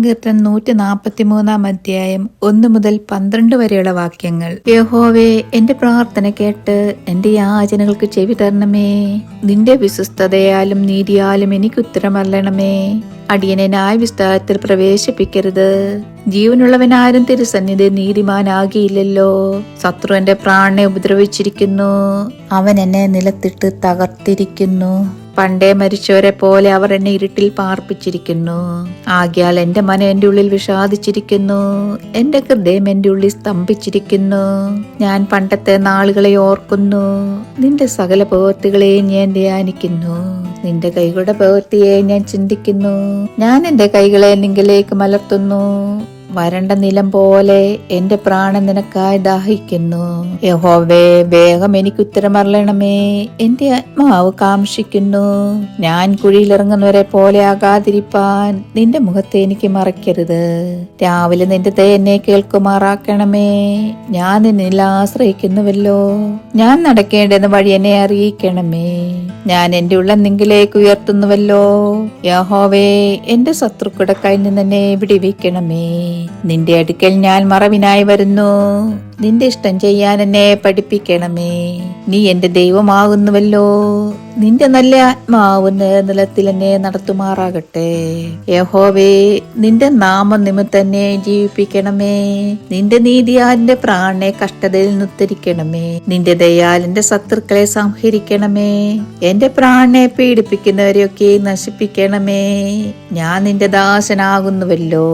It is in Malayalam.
സങ്കീർത്തനം 143 അധ്യായം 1 മുതൽ 12 വരെയുള്ള വാക്യങ്ങൾ. യഹോവേ, എന്റെ പ്രാർത്ഥന കേട്ട് എന്റെ യാചനകൾക്ക് ചെവി തരണമേ. നിന്റെ വിശ്വസ്തതയാലും നീതിയാലും എനിക്ക് ഉത്തരമല്ലണമേ. അടിയനെ ന്യായവിസ്താരത്തിൽ പ്രവേശിപ്പിക്കരുത്. ജീവനുള്ളവനാരും തിരുസന്നിധി നീതിമാനാകിയില്ലല്ലോ. ശത്രു എന്റെ പ്രാണനെ ഉപദ്രവിച്ചിരിക്കുന്നു. അവൻ എന്നെ നിലത്തിട്ട് തകർത്തിരിക്കുന്നു. പണ്ടേ മരിച്ചവരെ പോലെ അവർ എന്നെ ഇരുട്ടിൽ പാർപ്പിച്ചിരിക്കുന്നു. ആകയാൽ എന്റെ മനം എന്റെ ഉള്ളിൽ വിഷാദിച്ചിരിക്കുന്നു. എന്റെ ഹൃദയം എന്റെ ഉള്ളിൽ സ്തംഭിച്ചിരിക്കുന്നു. ഞാൻ പണ്ടത്തെ നാളുകളെ ഓർക്കുന്നു. നിന്റെ സകല പ്രവൃത്തികളെയും ഞാൻ ധ്യാനിക്കുന്നു. നിന്റെ കൈകളുടെ പ്രവൃത്തിയെ ഞാൻ ചിന്തിക്കുന്നു. ഞാൻ എന്റെ കൈകളെ നിങ്കിലേക്ക് മലർത്തുന്നു. വരണ്ട നിലം പോലെ എന്റെ പ്രാണൻ നിനക്കായി ദാഹിക്കുന്നു. യഹോവേ, വേഗം എനിക്ക് ഉത്തരമറിയണമേ. എന്റെ ആത്മാവ് കാംക്ഷിക്കുന്നു. ഞാൻ കുഴിയിലിറങ്ങുന്നവരെ പോലെ ആകാതിരിപ്പാൻ നിന്റെ മുഖത്തെ എനിക്ക് മറയ്ക്കരുത്. രാവിലെ നിന്റെ ദയ എന്നെ കേൾക്കുമാറാക്കണമേ. ഞാൻ നിന്നിൽ ആശ്രയിക്കുന്നുവല്ലോ. ഞാൻ നടക്കേണ്ടെന്ന വഴി എന്നെ അറിയിക്കണമേ. ഞാൻ എന്റെ ഉള്ളം നിങ്കിലേക്ക് ഉയർത്തുന്നുവല്ലോ. യഹോവേ, എന്റെ ശത്രുക്കളുടെ കയ്യിൽ നിന്ന് എന്നെ വിടുവിക്കണമേ. നിന്റെ അടുക്കൽ ഞാൻ മറവിനായി വരുന്നു. നിന്റെ ഇഷ്ടം ചെയ്യാൻ എന്നെ പഠിപ്പിക്കണമേ. നീ എന്റെ ദൈവമാകുന്നുവല്ലോ. നിന്റെ നല്ല ആത്മാവ് നിലത്തിൽ എന്നെ നടത്തുമാറാകട്ടെ. യഹോവേ, നിന്റെ നാമം നിമിത്തം എന്നെ ജീവിപ്പിക്കണമേ. നിന്റെ നീതിയാൽ എന്റെ പ്രാണനെ കഷ്ടതയിൽ നിന്ന് ഉദ്ധരിക്കണമേ. നിന്റെ ദയാൽ എന്റെ ശത്രുക്കളെ സംഹരിക്കണമേ. എന്റെ പ്രാണനെ പീഡിപ്പിക്കുന്നവരെയൊക്കെ നശിപ്പിക്കണമേ. ഞാൻ നിന്റെ ദാസനാകുന്നുവല്ലോ.